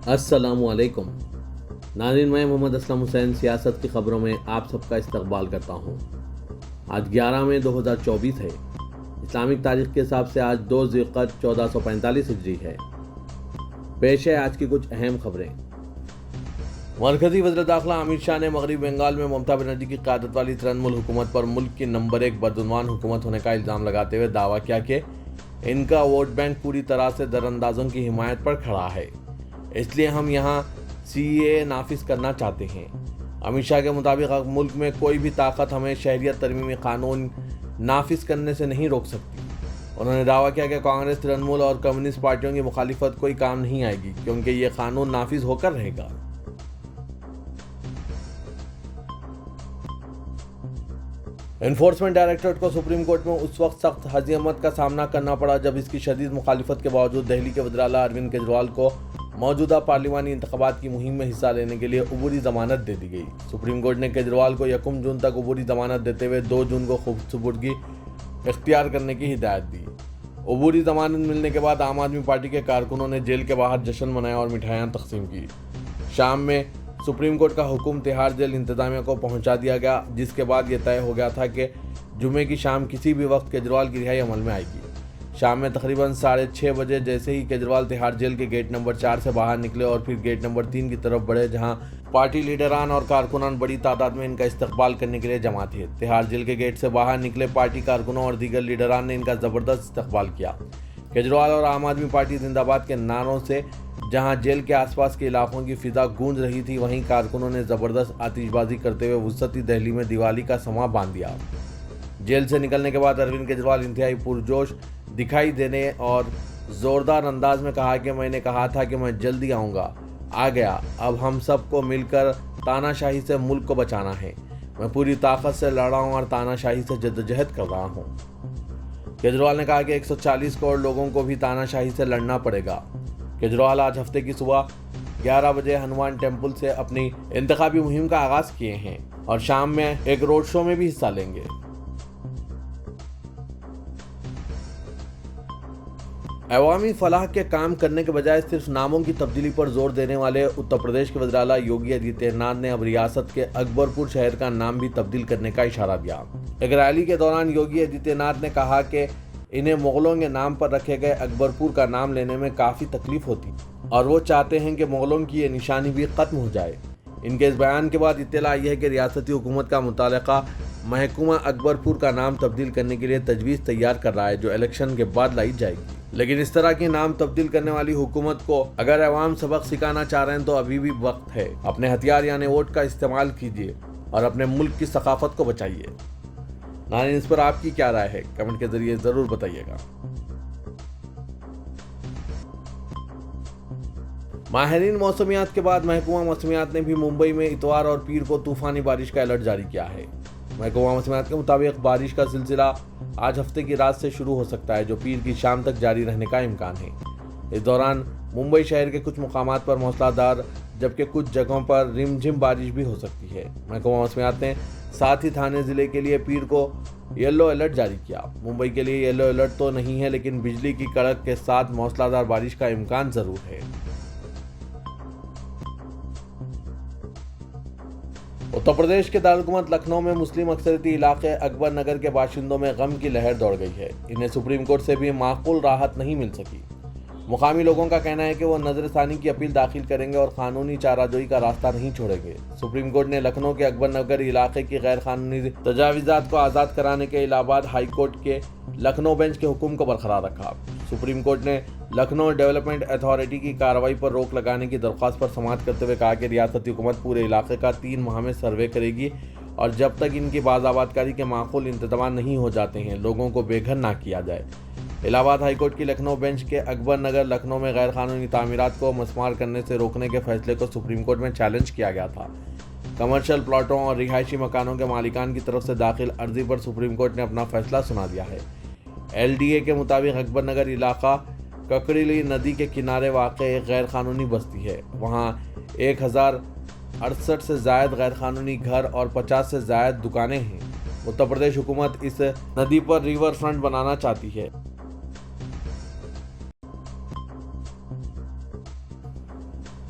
अस्सलाम वालेकुम नाज़रीन, मैं मोहम्मद असलम हुसैन सियासत की ख़बरों में आप सबका इस्तकबाल करता हूँ। आज 11 मई 2024 है। इस्लामिक तारीख के हिसाब से आज 2 ज़िलक़द 1445 हिजरी है। पेश है आज की कुछ अहम खबरें। मरकज़ी वज़ीर दाखिला अमित शाह ने मगरबी बंगाल में ममता बनर्जी की क़यादत वाली तृणमूल हुकूमत पर मुल्क की नंबर 1 बदउनवान हुकूमत होने का इल्ज़ाम लगाते हुए दावा किया कि इनका वोट बैंक पूरी तरह से दरअंदाजों की हिमायत पर खड़ा है, इसलिए हम यहाँ CAA नाफिज करना चाहते हैं। अमित शाह के मुताबिक अब मुल्क में कोई भी ताकत हमें शहरियत तरमीमी कानून नाफिज करने से नहीं रोक सकती। उन्होंने दावा किया कि कांग्रेस, तृणमूल और कम्युनिस्ट पार्टियों की मुखालिफत कोई काम नहीं आएगी, क्योंकि ये कानून नाफिज होकर रहेगा। एनफोर्समेंट डायरेक्टरेट को सुप्रीम कोर्ट में उस वक्त सख्त हज़ीमत का सामना करना पड़ा जब इसकी शदीद मुखालिफत के बावजूद दिल्ली के वज़ीर आला अरविंद केजरीवाल को मौजूदा पार्लिमानी इंतखाबात की मुहिम में हिस्सा लेने के लिए उबूरी जमानत दे दी गई। सुप्रीम कोर्ट ने केजरीवाल को 1 जून तक उबूरी जमानत देते हुए 2 जून को खुदसुपुर्दगी इख्तियार करने की हिदायत दी। उबूरी जमानत मिलने के बाद आम आदमी पार्टी के कारकुनों ने जेल के बाहर जश्न मनाया और मिठाइयाँ तकसीम की। शाम में सुप्रीम कोर्ट का हुक्म तिहाड़ जेल इंतजामिया को पहुंचा दिया गया, जिसके बाद ये तय हो गया था कि जुमे की शाम किसी भी वक्त केजरीवाल की रिहाई अमल में आएगी। शाम में तकरीबन 6:30 बजे जैसे ही केजरीवाल तिहाड़ जेल के गेट नंबर 4 से बाहर निकले और फिर गेट नंबर 3 की तरफ बढ़े, जहां पार्टी लीडरान और कारकुनान बड़ी तादाद में इनका इस्तकबाल करने के लिए जमा थे। तिहाड़ जेल के गेट से बाहर निकले पार्टी कारकुनों और दीगर लीडरान ने इनका ज़बरदस्त इस्तकबाल किया। केजरीवाल और आम आदमी पार्टी जिंदाबाद के नारों से जहां जेल के आसपास के इलाकों की फिजा गूंज रही थी, वहीं कारकुनों ने ज़बरदस्त आतिशबाजी करते हुए वसती दिल्ली में दिवाली का समा बांध दिया। जेल से निकलने के बाद अरविंद केजरीवाल इंतहाई पुरजोश दिखाई देने और ज़ोरदार अंदाज में कहा कि मैंने कहा था कि मैं जल्दी आऊँगा, आ गया। अब हम सबको मिलकर तानाशाही से मुल्क को बचाना है। मैं पूरी ताकत से लड़ा हूँ और तानाशाही से जद्दोजहद कर रहा हूँ। केजरीवाल ने कहा कि 140 करोड़ लोगों को भी तानाशाही से लड़ना पड़ेगा। केजरीवाल आज हफ्ते की सुबह 11 बजे हनुमान टेम्पल से अपनी इंतखाबी मुहिम का आगाज किए हैं और शाम में एक रोड शो में भी हिस्सा लेंगे। अवामी फलाह के काम करने के बजाय सिर्फ नामों की तब्दीली पर जोर देने वाले उत्तर प्रदेश के वज़ीर आला योगी आदित्यनाथ ने अब रियासत के अकबरपुर शहर का नाम भी तब्दील करने का इशारा दिया। एक रैली के दौरान योगी आदित्यनाथ ने कहा कि इन्हें मुगलों के नाम पर रखे गए अकबरपुर का नाम लेने में काफ़ी तकलीफ होती और वो चाहते हैं कि मुगलों की ये निशानी भी ख़त्म हो जाए। इनके इस बयान के बाद इत्तला आई है कि रियासती हुकूमत का मुतालिका महकूमा अकबरपुर का नाम तब्दील करने के लिए तजवीज़ तैयार कर रहा है, जो इलेक्शन के बाद लाई जाएगी। लेकिन इस तरह की नाम तब्दील करने वाली हुकूमत को अगर अवाम सबक सिखाना चाह रहे हैं तो अभी भी वक्त है। अपने हथियार यानी वोट का इस्तेमाल कीजिए और अपने मुल्क की सकाफत को बचाइए। नाज़रीन, इस पर आपकी क्या राय है? कमेंट के जरिए ज़रूर बताइएगा। माहिरीन मौसमियात के बाद महकमा मौसमियात ने भी मुंबई में इतवार और पीर को तूफानी बारिश का अलर्ट जारी किया है। महकमा मौसमियात के मुताबिक बारिश का सिलसिला आज हफ्ते की रात से शुरू हो सकता है, जो पीर की शाम तक जारी रहने का इम्कान है। इस दौरान मुंबई शहर के कुछ मुकामात पर मूसलाधार जबकि कुछ जगहों पर रिमझिम बारिश भी हो सकती है। महकमा मौसमियात ने साथ ही थाने ज़िले के लिए पीर को येलो अलर्ट जारी किया। मुंबई के लिए येलो अलर्ट तो नहीं है, लेकिन बिजली की कड़क के साथ मूसलाधार बारिश का इम्कान ज़रूर है। उत्तर प्रदेश के दारुलहुकूमत लखनऊ में मुस्लिम अक्सरियती इलाके अकबर नगर के बाशिंदों में गम की लहर दौड़ गई है। इन्हें सुप्रीम कोर्ट से भी माकूल राहत नहीं मिल सकी। मुकामी लोगों का कहना है कि वो नजरसानी की अपील दाखिल करेंगे और कानूनी चाराजोई का रास्ता नहीं छोड़ेंगे। सुप्रीम कोर्ट ने लखनऊ के अकबर नगर इलाके की गैर कानूनी तजावीज़ात को आज़ाद कराने के इलाहाबाद हाई कोर्ट के लखनऊ बेंच के हुक्म को बरकरार रखा। सुप्रीम कोर्ट ने लखनऊ डेवलपमेंट अथॉरिटी की कार्रवाई पर रोक लगाने की दरख्वास्त पर समाअत करते हुए कहा कि रियासती हुकूमत पूरे इलाके का 3 माह में सर्वे करेगी और जब तक इनकी बाज़ाबादकारी के माकूल इंतज़ाम नहीं हो जाते हैं, लोगों को बेघर ना किया जाए। इलाहाबाद हाईकोर्ट की लखनऊ बेंच के अकबर नगर लखनऊ में गैर कानूनी तामीरात को मस्मार करने से रोकने के फैसले को सुप्रीम कोर्ट में चैलेंज किया गया था। कमर्शियल प्लाटों और रिहायशी मकानों के मालिकान की तरफ से दाखिल अर्जी पर सुप्रीम कोर्ट ने अपना फैसला सुना दिया है। LDA के मुताबिक अकबर नगर इलाका ककड़ीली नदी के किनारे वाक़ एक गैर कानूनी बस्ती है। वहाँ 1068 से ज़ायद गैर कानूनी घर और 50 से ज़ायद दुकानें हैं। उत्तर प्रदेश हुकूमत इस नदी पर रिवर फ्रंट बनाना चाहती है।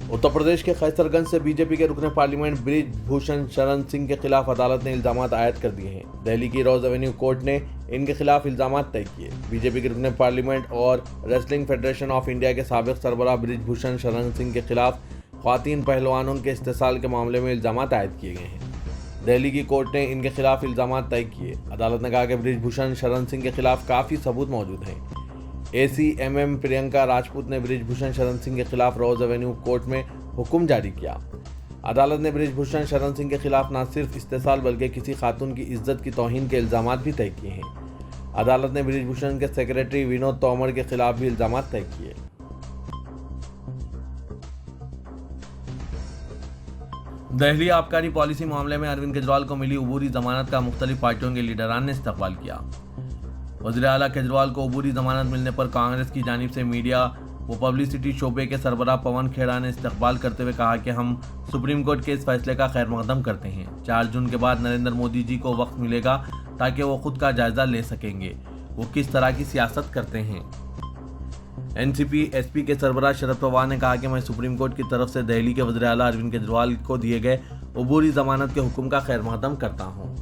उत्तर प्रदेश के खैसरगंज से बीजेपी के रुकने पार्लियामेंट ब्रिज भूषण शरण सिंह के खिलाफ अदालत ने इल्जामात आयद कर दिए हैं। दिल्ली की रोज एवेन्यू कोर्ट ने इनके खिलाफ इल्जामात तय किए। बीजेपी के रुकने पार्लियामेंट और रेसलिंग फेडरेशन ऑफ इंडिया के साबिक सरबराह ब्रिज भूषण शरण सिंह के खिलाफ ख्वातीन पहलवानों के इस्तेसाल के मामले में इल्जामात आयद किए गए हैं। दिल्ली की कोर्ट ने इनके खिलाफ इल्जामात तय किए। अदालत ने कहा कि ब्रिज भूषण शरण सिंह के खिलाफ काफ़ी सबूत मौजूद हैं। ACMM प्रियंका राजपूत ने ब्रिज भूषण शरण सिंह के खिलाफ रोज एवेन्यू कोर्ट में हुक्म जारी किया। अदालत ने ब्रिज भूषण शरण सिंह के खिलाफ न सिर्फ इस्तेसाल बल्कि किसी खातून की इज्जत की तौहीन के इल्जामात भी तय किए हैं। अदालत ने ब्रिज भूषण के सेक्रेटरी विनोद तोमर के खिलाफ भी इल्जामात तय किए। दिल्ली आबकारी पॉलिसी मामले में अरविंद केजरीवाल को मिली अबूरी जमानत का मुख्तलिफ पार्टियों के लीडरान ने इस्तकबाल किया। वज़ीर आला केजरीवाल को अबूरी जमानत मिलने पर कांग्रेस की जानिब से मीडिया व पब्लिसिटी शोबे के सरबराह पवन खेड़ा ने इस्तकबाल करते हुए कहा कि हम सुप्रीम कोर्ट के इस फैसले का खैर मकदम करते हैं। 4 जून के बाद नरेंद्र मोदी जी को वक्त मिलेगा ताकि वो खुद का जायजा ले सकेंगे वो किस तरह की सियासत करते हैं। NCP SP के सरबराह शरद पवार ने कहा कि मैं सुप्रीम कोर्ट की तरफ से दिल्ली के वज़ीर आला अरविंद केजरीवाल को दिए गए अबूरी जमानत के हुक्म का खैर मकदम करता हूँ।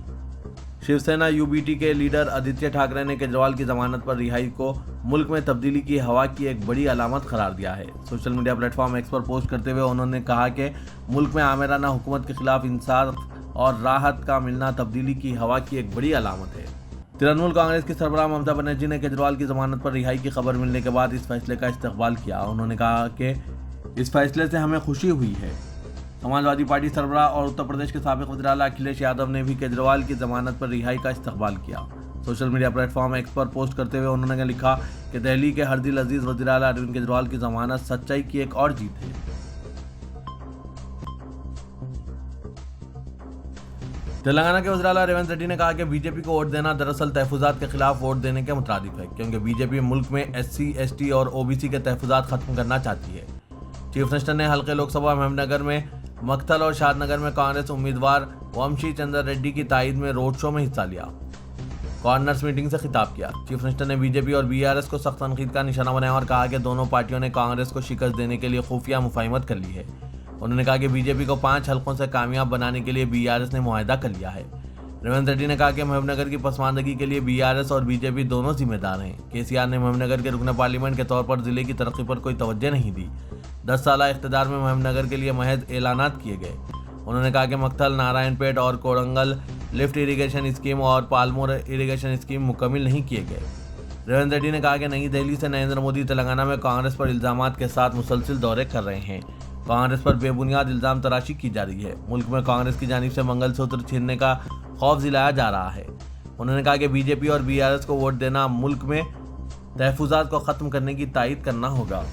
शिवसेना UBT के लीडर आदित्य ठाकरे ने केजरीवाल की जमानत पर रिहाई को मुल्क में तब्दीली की हवा की एक बड़ी अलामत करार दिया है। सोशल मीडिया प्लेटफॉर्म X पर पोस्ट करते हुए उन्होंने कहा कि मुल्क में आमिराना हुकूमत के खिलाफ इंसाफ और राहत का मिलना तब्दीली की हवा की एक बड़ी अलामत है। तृणमूल कांग्रेस की सरबराह ममता बनर्जी ने केजरीवाल की जमानत पर रिहाई की खबर मिलने के बाद इस फैसले का इस्तकबाल किया। उन्होंने कहा कि इस फैसले से हमें खुशी हुई है। समाजवादी पार्टी सरबराह और उत्तर प्रदेश के साबिक वज़ीर आला अखिलेश यादव ने भी केजरीवाल की जमानत पर रिहाई का इस्तकबाल किया। सोशल मीडिया प्लेटफॉर्म X पर पोस्ट करते हुए उन्होंने लिखा कि दिल्ली के हर दिल अजीज वज़ीर आला अरविंद केजरीवाल की जमानत सच्चाई की एक और जीत है। तेलंगाना के वज़ीर आला रेवंत रेड्डी ने कहा कि बीजेपी को वोट देना दरअसल तहफुजात के खिलाफ वोट देने के मुताबिक है, क्योंकि बीजेपी मुल्क में SC, ST और OBC के तहफुजात खत्म करना चाहती है। चीफ मिनिस्टर ने हल्के लोकसभा महमनगर में मक्तल और शादनगर में कांग्रेस उम्मीदवार वंशी चंद्र रेड्डी की तायद में रोड शो में हिस्सा लिया। कॉर्नर्स मीटिंग से खिताब किया। चीफ मिनिस्टर ने बीजेपी और BRS को सख्त तनकीद का निशाना बनाया और कहा कि दोनों पार्टियों ने कांग्रेस को शिकस्त देने के लिए खुफिया मुफाहिमत कर ली है। उन्होंने कहा कि बीजेपी को 5 हलकों से कामयाब बनाने के लिए BRS ने मुआहदा कर लिया है। रेवंत रेड्डी ने कहा कि महबूबनगर की पसमानदगी के लिए BRS और बीजेपी दोनों जिम्मेदार हैं। KCR ने महबूबनगर के रुकन पार्लियामेंट के तौर पर जिले की तरक्की पर कोई तवज्जो नहीं दी। 10 साल इख्तिदार में महबूबनगर के लिए महज ऐलानात किए गए। उन्होंने कहा कि मक्तल, नारायणपेट और कोरंगल लिफ्ट इरीगेशन स्कीम और पालमोर इरीगेशन स्कीम मुकम्मल नहीं किए गए। रेवंत रेड्डी ने कहा कि नई दिल्ली से नरेंद्र मोदी तेलंगाना में कांग्रेस पर इल्जामात के साथ मुसलसिल दौरे कर रहे हैं। कांग्रेस पर बेबुनियाद इल्जाम तराशी की जा रही है। मुल्क में कांग्रेस की जानिब से मंगलसूत्र छीनने का खौफ दिलाया जा रहा है। उन्होंने कहा कि बीजेपी और BRS को वोट देना मुल्क में तहफुजात को ख़त्म करने की तायद करना होगा।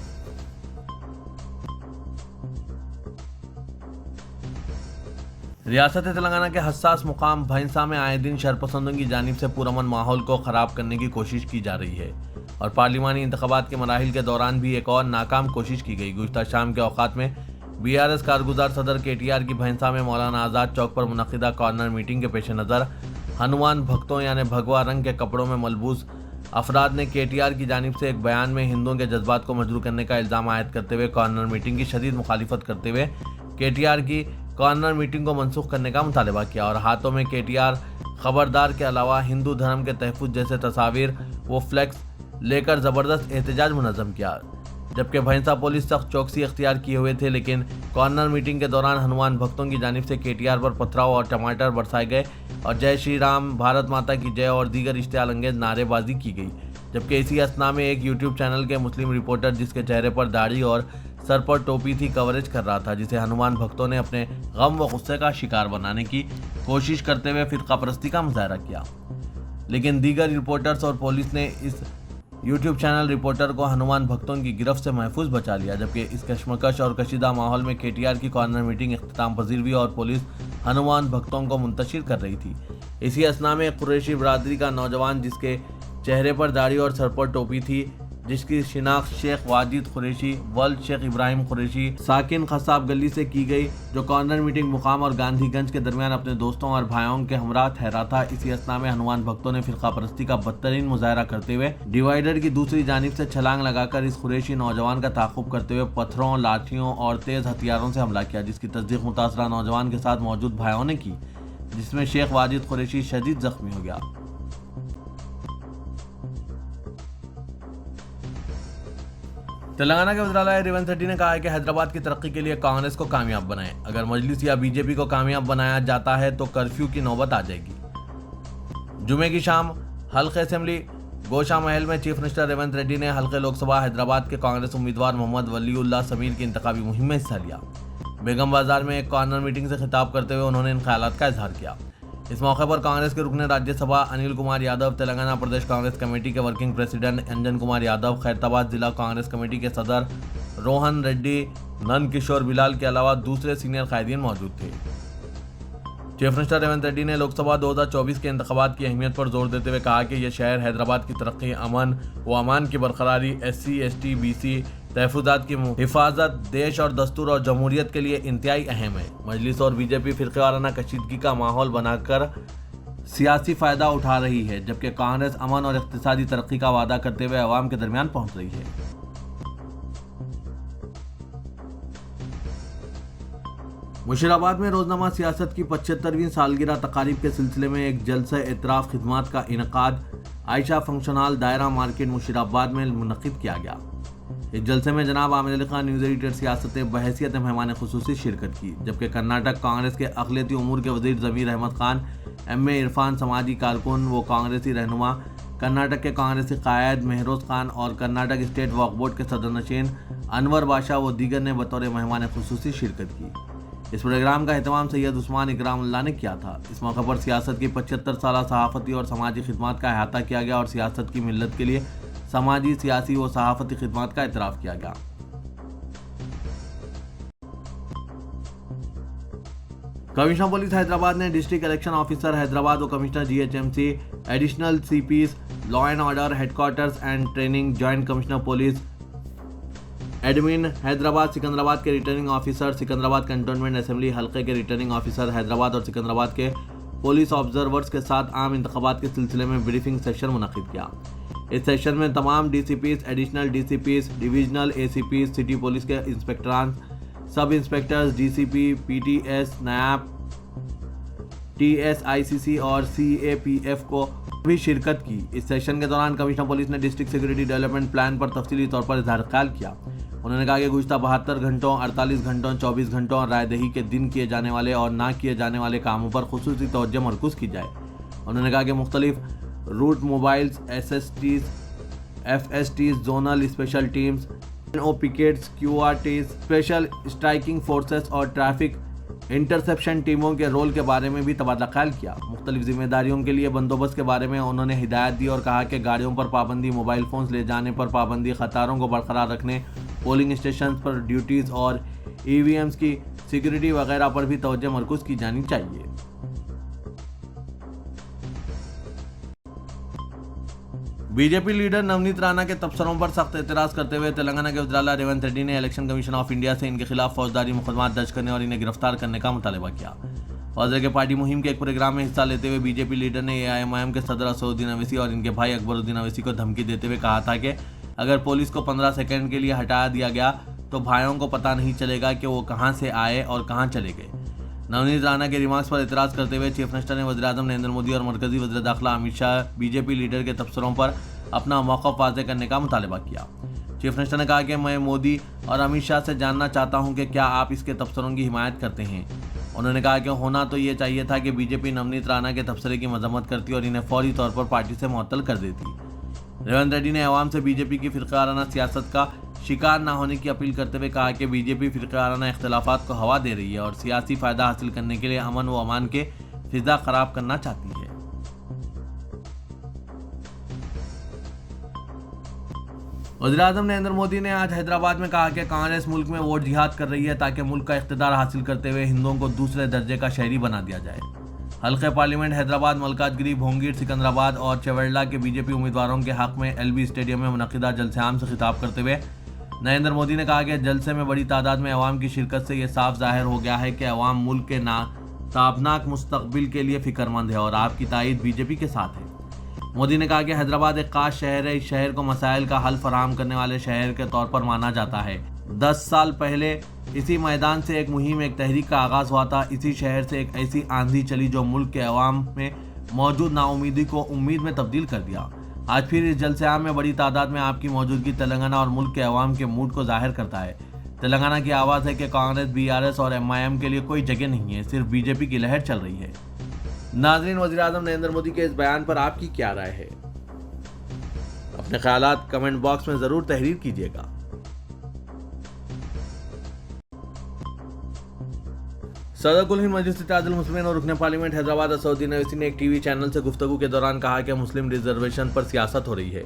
रियासत तेलंगाना के हसास मुकाम भैंसा में आए दिन शरपसंदों की जानिब से पुरअमन माहौल को ख़राब करने की कोशिश की जा रही है और पार्लिमानी इंतखाबात के मराहिल के दौरान भी एक और नाकाम कोशिश की गई। गुज़श्ता शाम के औकात में BRS कारगुजार सदर KTR की भैंसा में मौलाना आज़ाद चौक पर मुनक़िदा कॉर्नर मीटिंग के पेश नज़र हनुमान भक्तों यानी भगवा रंग के कपड़ों में मलबूस अफराद ने KTR की जानिब से एक बयान में हिंदुओं के जज्बात को मजरूह करने का इल्ज़ाम आयद करते हुए कॉर्नर मीटिंग की शदीद मुखालिफत करते हुए KTR की कॉर्नर मीटिंग को मनसूख करने का मुतालबा किया और हाथों में KTR खबरदार के अलावा हिंदू धर्म के तहफ़्फ़ुज़ जैसे तस्वीर व फ्लैक्स लेकर ज़बरदस्त एहतजाज मुनज़्ज़म किया। जबकि भैंसा पुलिस सख्त चौकसी अख्तियार किए हुए थे, लेकिन कॉर्नर मीटिंग के दौरान हनुमान भक्तों की जानिब से KTR पर पथराव और टमाटर बरसाए गए और जय श्री राम, भारत माता की जय और दीगर इश्तियाल अंगेज नारेबाजी की गई। जबकि इसी असना में एक YouTube चैनल के मुस्लिम रिपोर्टर जिसके चेहरे पर दाढ़ी और सर पर टोपी थी कवरेज कर रहा था, जिसे हनुमान भक्तों ने अपने गम व गुस्से का शिकार बनाने की कोशिश करते हुए फ़िरका परस्ती का मुजाहरा किया। लेकिन दीगर रिपोर्टर्स और पुलिस ने इस YouTube चैनल रिपोर्टर को हनुमान भक्तों की गिरफ्त से महफूज बचा लिया। जबकि इस कशमकश और कशीदा माहौल में KTR की कॉर्नर मीटिंग इख्तिताम पजीर हुई और पुलिस हनुमान भक्तों को मुंतशिर कर रही थी। इसी असना में कुरैशी बरादरी का नौजवान जिसके चेहरे पर दाढ़ी और सर पर टोपी थी جس کی شناخت شیخ واجد قریشی ولد شیخ ابراہیم قریشی ساکن خصاب گلی سے کی گئی، جو کارنر میٹنگ مقام اور گاندھی گنج کے درمیان اپنے دوستوں اور بھائیوں کے ہمراہ ٹھہرا تھا۔ اسی اثنا میں ہنومان بھکتوں نے فرقہ پرستی کا بدترین مظاہرہ کرتے ہوئے ڈیوائیڈر کی دوسری جانب سے چھلانگ لگا کر اس قریشی نوجوان کا تعاقب کرتے ہوئے پتھروں، لاٹھیوں اور تیز ہتھیاروں سے حملہ کیا، جس کی تصدیق متاثرہ نوجوان کے ساتھ موجود بھائیوں نے کی، جس میں شیخ واجد قریشی شدید زخمی ہو گیا۔ تلنگانہ کے وزراء ریونت ریڈی نے کہا ہے کہ حیدرآباد کی ترقی کے لیے کانگریس کو کامیاب بنائیں۔ اگر مجلس یا بی جے پی کو کامیاب بنایا جاتا ہے تو کرفیو کی نوبت آ جائے گی۔ جمعے کی شام حلقہ اسمبلی گوشا محل میں چیف منسٹر ریونت ریڈی نے حلقہ لوک سبھا حیدرآباد کے کانگریس امیدوار محمد ولی اللہ سمیر کی انتخابی مہم میں حصہ لیا۔ بیگم بازار میں ایک کارنر میٹنگ سے خطاب کرتے ہوئے انہوں نے ان خیالات کا اظہار کیا۔ اس موقع پر کانگریس کے رکن راجیہ سبھا انل کمار یادو، تلنگانہ پردیش کانگریس کمیٹی کے ورکنگ پریزیڈنٹ انجن کمار یادو، خیرتاباد ضلع کانگریس کمیٹی کے صدر روہن ریڈی، نند کشور بلال کے علاوہ دوسرے سینئر قائدین موجود تھے۔ چیف منسٹر ریونت ریڈی نے لوک سبھا 2024 کے انتخابات کی اہمیت پر زور دیتے ہوئے کہا کہ یہ شہر حیدرآباد کی ترقی، امن و امان کی برقراری، SC ST BC تحفظات کی حفاظت، دیش اور دستور اور جمہوریت کے لیے انتہائی اہم ہے۔ مجلس اور بی جے پی فرقہ وارانہ کشیدگی کا ماحول بنا کر سیاسی فائدہ اٹھا رہی ہے، جبکہ کانگریس امن اور اقتصادی ترقی کا وعدہ کرتے ہوئے عوام کے درمیان پہنچ رہی ہے۔ مشیرآباد میں روزنامہ سیاست کی 75ویں سالگرہ تقاریب کے سلسلے میں ایک جلسہ اعتراف خدمات کا انعقاد عائشہ فنکشن ہال دائرہ مارکیٹ مشیرآباد میں منعقد کیا گیا۔ اس جلسے میں جناب عامر علی خان نیوز ایڈیٹر سیاست نے بحیثیت مہمان خصوصی شرکت کی، جبکہ کرناٹک کانگریس کے اقلیتی امور کے وزیر ضمیر احمد خان، MA عرفان، سماجی کارکن و کانگریسی رہنما، کرناٹک کے کانگریسی قائد مہروز خان اور کرناٹک اسٹیٹ وقف بورڈ کے صدر نشین انور بادشاہ و دیگر نے بطور مہمان خصوصی شرکت کی۔ اس پروگرام کا اہتمام سید عثمان اکرام اللہ نے کیا تھا۔ اس موقع پر سیاست کی 75 سالہ صحافتی اور سماجی خدمات کا احاطہ کیا گیا اور سیاست کی ملت کے لیے سماجی، سیاسی و صحافتی خدمات کا اعتراف کیا گیا۔ کمشنر پولیس حیدرآباد نے ڈسٹرکٹ الیکشن آفیسر حیدرآباد و commissioner GHMC، additional CPs، law and order headquarters and training, joint commissioner police admin Hyderabad, Secunderabad کے returning officer, Secunderabad cantonment assembly حلقے کے ریٹرننگ آفیسر حیدرآباد اور سکندرآباد کے پولیس آبزرورز کے ساتھ عام انتخابات کے سلسلے میں بریفنگ سیشن منعقد کیا۔ اس سیشن میں تمام DCPs، additional DCPs، divisional ACPs، city police کے انسپکٹران، سب انسپکٹرز، DCP، PTS، نائب، TSICC اور CAPF کو بھی شرکت کی۔ اس سیشن کے دوران کمشنر پولیس نے ڈسٹرکٹ سیکورٹی ڈیولپمنٹ پلان پر تفصیلی طور پر اظہار خیال کیا۔ انہوں نے کہا کہ گزشتہ 72 گھنٹوں، 48 گھنٹوں، 24 گھنٹوں اور رائے دہی کے دن کیے جانے والے اور نہ کیے جانے والے کاموں پر خصوصی توجہ مرکوز کی جائے۔ انہوں نے کہا کہ مختلف route mobiles, SSTs، FSTs، zonal special teams, NO pickets, QRTs، special striking forces اور ٹریفک انٹرسیپشن ٹیموں کے رول کے بارے میں بھی تبادلہ خیال کیا۔ مختلف ذمہ داریوں کے لیے بندوبست کے بارے میں انہوں نے ہدایت دی اور کہا کہ گاڑیوں پر پابندی، موبائل فونز لے جانے پر پابندی، قطاروں کو برقرار رکھنے، پولنگ اسٹیشنز پر ڈیوٹیز اور EVMs کی سیکورٹی وغیرہ پر بھی توجہ مرکوز کی جانی چاہیے۔ B J P leader Navneet Rana کے تبصروں پر سخت اعتراض کرتے ہوئے تلنگانہ کے وزراء ریونت ریڈی نے الیکشن کمیشن آف انڈیا سے ان کے خلاف فوجداری مقدمات درج کرنے اور انہیں گرفتار کرنے کا مطالبہ کیا۔ وزیر کے پارٹی مہم کے ایک پروگرام میں حصہ لیتے ہوئے بی جے پی لیڈر نے AIMIM کے صدر اسد الدین اویسی اور ان کے بھائی اکبر الدین اویسی کو دھمکی دیتے ہوئے کہا تھا کہ اگر پولیس کو 15 سیکنڈ کے لیے ہٹا دیا گیا تو بھائیوں کو پتہ نہیں چلے گا کہ وہ کہاں سے آئے اور کہاں چلے گئے۔ نونیت رانا کے ریمارکس پر اعتراض کرتے ہوئے چیف منسٹر نے وزیر اعظم نریندر مودی اور مرکزی وزیر داخلہ Amit Shah B J P leader کے تبصروں پر اپنا موقف واضح کرنے کا مطالبہ کیا۔ چیف منسٹر نے کہا کہ میں مودی اور امت شاہ سے جاننا چاہتا ہوں کہ کیا آپ اس کے تبصروں کی حمایت کرتے ہیں۔ انہوں نے کہا کہ ہونا تو یہ چاہیے تھا کہ بی جے پی نونیت رانا کے تبصرے کی مذمت کرتی اور انہیں فوری طور پر پارٹی سے معطل کر دیتی۔ ریونت ریڈی نے عوام سے بی جے پی کی فرقہ وارانہ سیاست کا شکار نہ ہونے کی اپیل کرتے ہوئے کہا کہ بی جے پی فرقہ وارانہ اختلافات کو ہوا دے رہی ہے اور سیاسی فائدہ حاصل کرنے کے لیے امن و امان کے فضا خراب کرنا چاہتی ہے۔ وزیراعظم نریندر مودی نے آج حیدرآباد میں کہا کہ کانگریس ملک میں ووٹ جہاد کر رہی ہے تاکہ ملک کا اقتدار حاصل کرتے ہوئے ہندوؤں کو دوسرے درجے کا شہری بنا دیا جائے۔ حلقہ پارلیمنٹ حیدرآباد، ملکات گری، بھونگیر، سکندرآباد اور چویلڈا کے بی جے پی امیدواروں کے حق میں ایل بی اسٹیڈیم میں منعقدہ جلسہ عام سے خطاب کرتے ہوئے نریندر مودی نے کہا کہ جلسے میں بڑی تعداد میں عوام کی شرکت سے یہ صاف ظاہر ہو گیا ہے کہ عوام ملک کے تابناک مستقبل کے لیے فکر مند ہے اور آپ کی تائید بی جے پی کے ساتھ ہے۔ مودی نے کہا کہ حیدرآباد ایک خاص شہر ہے، اس شہر کو مسائل کا حل فراہم کرنے والے شہر کے طور پر مانا جاتا ہے۔ 10 سال پہلے اسی میدان سے ایک مہم، ایک تحریک کا آغاز ہوا تھا۔ اسی شہر سے ایک ایسی آندھی چلی جو ملک کے عوام میں موجود نا امیدی کو امید میں تبدیل کر دیا۔ آج پھر اس جلسے عام میں بڑی تعداد میں آپ کی موجودگی تلنگانہ اور ملک کے عوام کے موڈ کو ظاہر کرتا ہے۔ تلنگانہ کی آواز ہے کہ کانگریس، بی آر ایس اور ایم آئی ایم کے لیے کوئی جگہ نہیں ہے، صرف بی جے پی کی لہر چل رہی ہے۔ ناظرین، وزیراعظم نریندر مودی کے اس بیان پر آپ کی کیا رائے ہے؟ اپنے خیالات کمنٹ باکس میں ضرور تحریر کیجیے گا۔ صدر کل ہند مجلس اتحاد المسلمین اور رکن پارلیمنٹ حیدرآباد اسد الدین اویسی نے ایک ٹی وی چینل سے گفتگو کے دوران کہا کہ مسلم ریزرویشن پر سیاست ہو رہی ہے،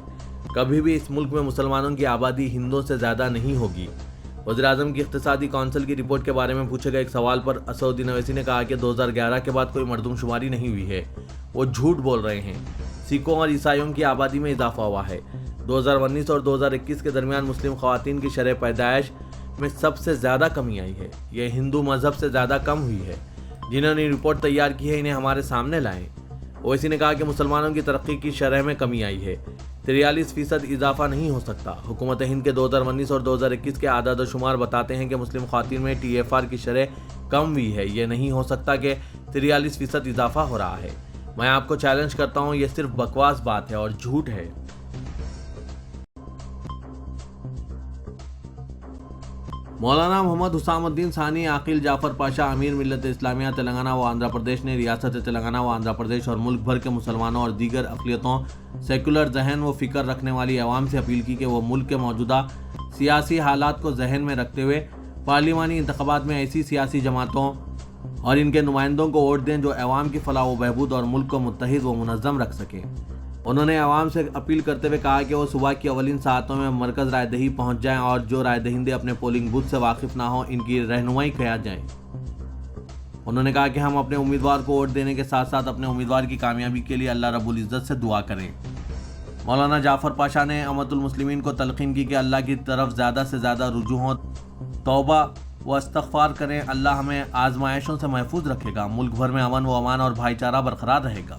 کبھی بھی اس ملک میں مسلمانوں کی آبادی ہندوؤں سے زیادہ نہیں ہوگی۔ وزیراعظم کی اقتصادی کونسل کی رپورٹ کے بارے میں پوچھے گئے ایک سوال پر اسد الدین اویسی نے کہا کہ 2011 کے بعد کوئی مردم شماری نہیں ہوئی ہے، وہ جھوٹ بول رہے ہیں۔ سکھوں اور عیسائیوں کی آبادی میں اضافہ ہوا ہے۔ 2019 اور 2021 کے درمیان مسلم خواتین کی شرح پیدائش میں سب سے زیادہ کمی آئی ہے، یہ ہندو مذہب سے زیادہ کم ہوئی ہے۔ جنہوں نے رپورٹ تیار کی ہے انہیں ہمارے سامنے لائیں۔ اویسی نے کہا کہ مسلمانوں کی ترقی کی شرح میں کمی آئی ہے، 43% اضافہ نہیں ہو سکتا۔ حکومت ہند کے 2019 اور 2021 کے اعداد و شمار بتاتے ہیں کہ مسلم خواتین میں ٹی ایف آر کی شرح کم ہوئی ہے، یہ نہیں ہو سکتا کہ 43% اضافہ ہو رہا ہے۔ میں آپ کو چیلنج کرتا ہوں، یہ صرف بکواس بات ہے اور جھوٹ ہے۔ مولانا محمد حسام الدین ثانی، عاقل جعفر پاشا، امیر ملت اسلامیہ تلنگانہ و آندھرا پردیش نے ریاست تلنگانہ و آندھرا پردیش اور ملک بھر کے مسلمانوں اور دیگر اقلیتوں، سیکولر ذہن و فکر رکھنے والی عوام سے اپیل کی کہ وہ ملک کے موجودہ سیاسی حالات کو ذہن میں رکھتے ہوئے پارلیمانی انتخابات میں ایسی سیاسی جماعتوں اور ان کے نمائندوں کو ووٹ دیں جو عوام کی فلاح و بہبود اور ملک کو متحد و منظم رکھ سکیں۔ انہوں نے عوام سے اپیل کرتے ہوئے کہا کہ وہ صبح کی اولین ساعتوں میں مرکز رائے دہی پہنچ جائیں اور جو رائے دہندے اپنے پولنگ بوتھ سے واقف نہ ہوں ان کی رہنمائی کیا جائیں۔ انہوں نے کہا کہ ہم اپنے امیدوار کو ووٹ دینے کے ساتھ ساتھ اپنے امیدوار کی کامیابی کے لیے اللہ رب العزت سے دعا کریں۔ مولانا جعفر پاشا نے امت المسلمین کو تلقین کی کہ اللہ کی طرف زیادہ سے زیادہ رجوع ہوں، توبہ و استغفار کریں، اللہ ہمیں آزمائشوں سے محفوظ رکھے گا، ملک بھر میں امن و امان اور بھائی چارہ برقرار رہے گا۔